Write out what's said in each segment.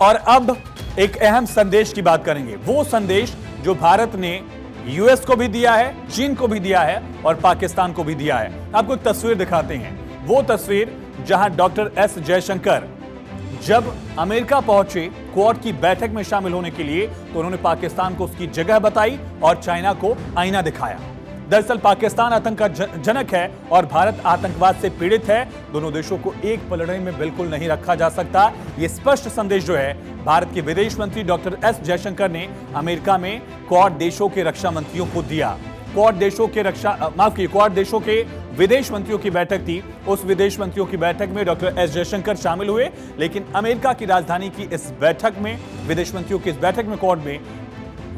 और अब एक अहम संदेश की बात करेंगे, वो संदेश जो भारत ने यूएस को भी दिया है, चीन को भी दिया है और पाकिस्तान को भी दिया है। आपको एक तस्वीर दिखाते हैं, वो तस्वीर जहां डॉक्टर एस जयशंकर जब अमेरिका पहुंचे क्वाड की बैठक में शामिल होने के लिए, तो उन्होंने पाकिस्तान को उसकी जगह बताई और चाइना को आईना दिखाया। दरअसल पाकिस्तान आतंक का जनक है और भारत आतंकवाद से पीड़ित है। दोनों देशों को एक पलड़े में बिल्कुल नहीं रखा जा सकता। ये स्पष्ट संदेश जो है भारत के विदेश मंत्री डॉक्टर एस जयशंकर ने अमेरिका में क्वाड देशों के रक्षा मंत्रियों को दिया। क्वाड देशों के विदेश मंत्रियों की बैठक थी। उस विदेश मंत्रियों की बैठक में डॉक्टर एस जयशंकर शामिल हुए, लेकिन अमेरिका की राजधानी की इस बैठक में, विदेश मंत्रियों की इस बैठक में क्वाड में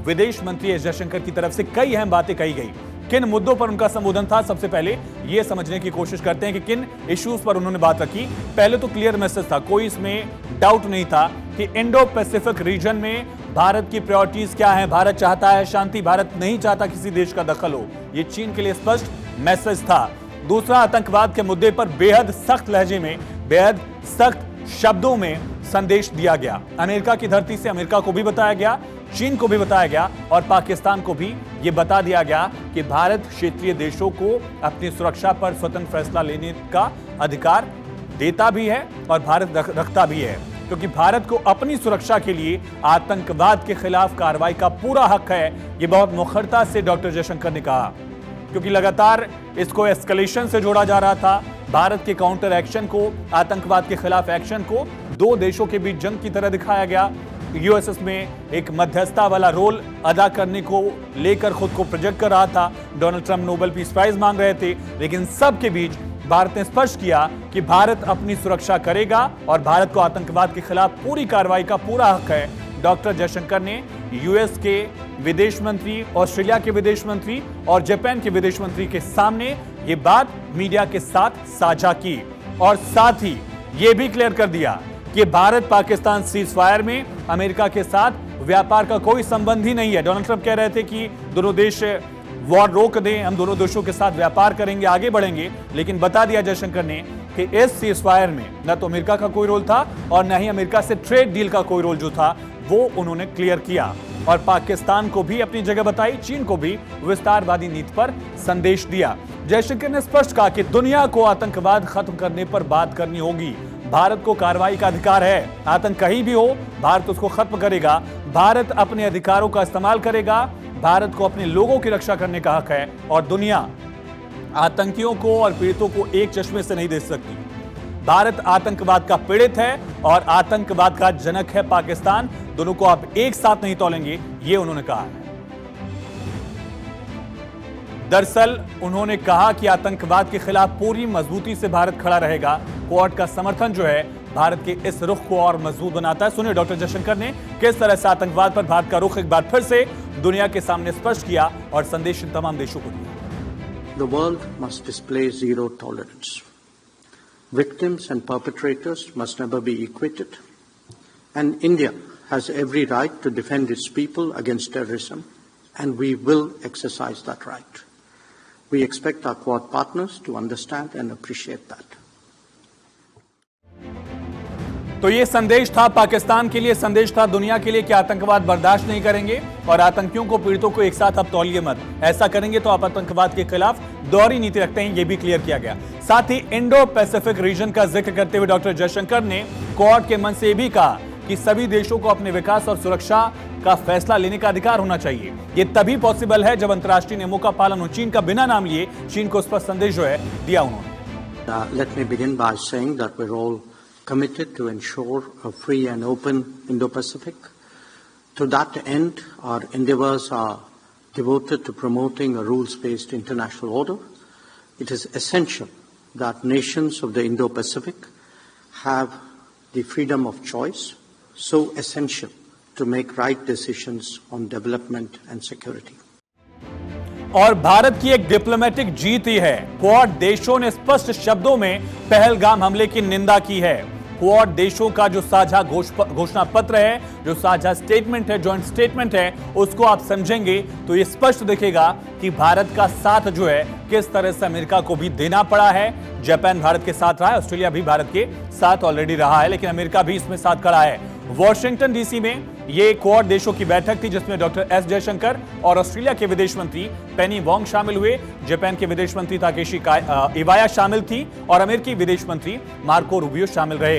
विदेश मंत्री एस जयशंकर की तरफ से कई अहम बातें कही गई। किन मुद्दों पर उनका संबोधन था, सबसे पहले यह समझने की कोशिश करते हैं कि किन इश्यूज पर उन्होंने बात रखी। पहले तो क्लियर मैसेज था, कोई इसमें डाउट नहीं था कि इंडो पैसिफिक रीजन में भारत की प्रायोरिटीज क्या है। भारत चाहता है शांति, भारत नहीं चाहता किसी देश का दखल हो। यह चीन के लिए स्पष्ट मैसेज था। दूसरा, आतंकवाद के मुद्दे पर बेहद सख्त लहजे में, बेहद सख्त शब्दों में संदेश दिया गया। अमेरिका की धरती से अमेरिका को भी बताया गया, चीन को भी बताया गया और पाकिस्तान को भी यह बता दिया गया कि भारत क्षेत्रीय देशों को अपनी सुरक्षा पर स्वतंत्र फैसला लेने का अधिकार देता भी है और भारत रखता भी है, क्योंकि भारत को अपनी सुरक्षा के लिए आतंकवाद के खिलाफ कार्रवाई का पूरा हक है। यह बहुत मुखरता से डॉक्टर जयशंकर ने कहा, क्योंकि लगातार इसको एस्केलेशन से जोड़ा जा रहा था। भारत के काउंटर एक्शन को, आतंकवाद के खिलाफ एक्शन को दो देशों के बीच जंग की तरह दिखाया गया। यूएसएस में एक मध्यस्थता वाला रोल अदा करने को लेकर खुद को प्रोजेक्ट कर रहा था। Donald Trump Nobel peace prize मांग रहे थे, लेकिन सबके बीच भारत ने स्पष्ट किया कि भारत अपनी सुरक्षा करेगा और भारत को आतंकवाद के खिलाफ पूरी कार्रवाई का पूरा हक है। डॉक्टर जयशंकर ने यूएस के विदेश मंत्री, ऑस्ट्रेलिया के विदेश मंत्री और जापान के विदेश मंत्री के सामने ये बात मीडिया के साथ साझा की और साथ ही ये भी क्लियर कर दिया कि भारत पाकिस्तान सीज फायर में अमेरिका के साथ व्यापार का कोई संबंध ही नहीं है। डोनाल्ड ट्रंप कह रहे थे कि दोनों देश वॉर रोक दें, हम दोनों देशों के साथ व्यापार करेंगे, आगे बढ़ेंगे, लेकिन बता दिया जयशंकर ने कि इस सीज फायर में न तो अमेरिका का कोई रोल था और न ही अमेरिका से ट्रेड डील का कोई रोल जो था वो उन्होंने क्लियर किया और पाकिस्तान को भी अपनी जगह बताई, चीन को भी विस्तारवादी नीति पर संदेश दिया। जयशंकर ने स्पष्ट कहा कि दुनिया को आतंकवाद खत्म करने पर बात करनी होगी। भारत को कार्रवाई का अधिकार है, आतंक कहीं भी हो भारत उसको खत्म करेगा। भारत अपने अधिकारों का इस्तेमाल करेगा, भारत को अपने लोगों की रक्षा करने का हक है और दुनिया आतंकियों को और पीड़ितों को एक चश्मे से नहीं देख सकती। भारत आतंकवाद का पीड़ित है और आतंकवाद का जनक है पाकिस्तान। दोनों को आप एक साथ नहीं तोलेंगे, ये उन्होंने कहा है। दरअसल उन्होंने कहा कि आतंकवाद के खिलाफ पूरी मजबूती से भारत खड़ा रहेगा। क्वाड का समर्थन जो है भारत के इस रुख को और मजबूत बनाता है। सुनिए डॉक्टर जयशंकर ने किस तरह से आतंकवाद पर भारत का रुख एक बार फिर से दुनिया के सामने स्पष्ट किया और संदेश इन तमाम देशों को दिया। The world must display zero tolerance. Victims and perpetrators must never be equated. And India has every right to defend its people against terrorism, and we will exercise that right. We expect our Quad partners to understand and appreciate that. तो ये संदेश था पाकिस्तान के लिए, संदेश था दुनिया के लिए कि आतंकवाद बर्दाश्त नहीं करेंगे और आतंकियों को, पीड़ितों को एक साथ अब तौलिए मत। ऐसा करेंगे तो आप आतंकवाद के खिलाफ दोहरी नीति रखते हैं, ये भी क्लियर किया गया। साथ ही इंडो पैसिफिक रीजन का जिक्र करते हुए डॉक्टर जयशंकर ने क्वाड के मंच से भी कहा कि सभी देशों को अपने विकास और सुरक्षा का फैसला लेने का अधिकार होना चाहिए। ये तभी पॉसिबल है जब अंतर्राष्ट्रीय नियमों का पालन हो। चीन का बिना नाम लिए चीन को स्पष्ट संदेश जो है दिया उन्होंने। Let me begin by saying that we're all committed to ensure a free and open Indo-Pacific. To that end, our endeavors are devoted to promoting a rules-based international order. It is essential that nations of the Indo-Pacific have the freedom of choice, so essential to make right decisions on development and security. और भारत की एक diplomatic जीत ही है। Quad देशों ने स्पष्ट शब्दों में पहलगाम हमले की निंदा की है। क्वाड देशों का जो साझा घोषणा पत्र है, जो साझा स्टेटमेंट है, जॉइंट स्टेटमेंट है, उसको आप समझेंगे तो ये स्पष्ट दिखेगा कि भारत का साथ जो है किस तरह से अमेरिका को भी देना पड़ा है। जापान भारत के साथ रहा है, ऑस्ट्रेलिया भी भारत के साथ ऑलरेडी रहा है, लेकिन अमेरिका भी इसमें साथ खड़ा है। वॉशिंगटन डीसी में ये क्वाड देशों की बैठक थी जिसमें डॉक्टर एस जयशंकर और ऑस्ट्रेलिया के विदेश मंत्री पेनी वोंग शामिल हुए। जापान के विदेश मंत्री ताकेशी इवाया शामिल थी और अमेरिकी विदेश मंत्री मार्को रूबियो शामिल रहे।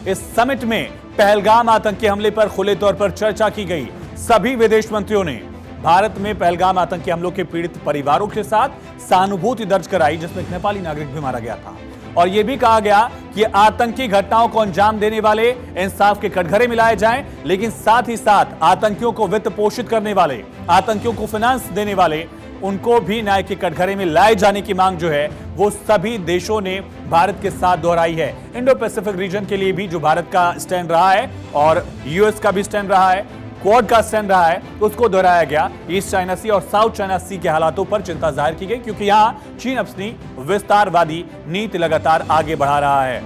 इस समिट में पहलगाम आतंकी हमले पर खुले तौर पर चर्चा की गई। सभी विदेश मंत्रियों ने भारत में पहलगाम आतंकी हमलों के पीड़ित परिवारों के साथ सहानुभूति दर्ज कराई, जिसमें एक नेपाली नागरिक भी मारा गया था। और यह भी कहा गया कि आतंकी घटनाओं को अंजाम देने वाले इंसाफ के कटघरे मिलाए जाएं, लेकिन साथ ही साथ आतंकियों को वित्त पोषित करने वाले, आतंकियों को फाइनेंस देने वाले, उनको भी न्याय के कटघरे में लाए जाने की मांग जो है वो सभी देशों ने भारत के साथ दोहराई है। इंडो पैसिफिक रीजन के लिए भी जो भारत का स्टैंड रहा है और यूएस का भी स्टैंड रहा है, क्वाड का स्टैंड रहा है, उसको दोहराया गया। ईस्ट चाइना सी और साउथ चाइना सी के हालातों पर चिंता जाहिर की गई, क्योंकि यहां चीन अपनी विस्तारवादी नीति लगातार आगे बढ़ा रहा है।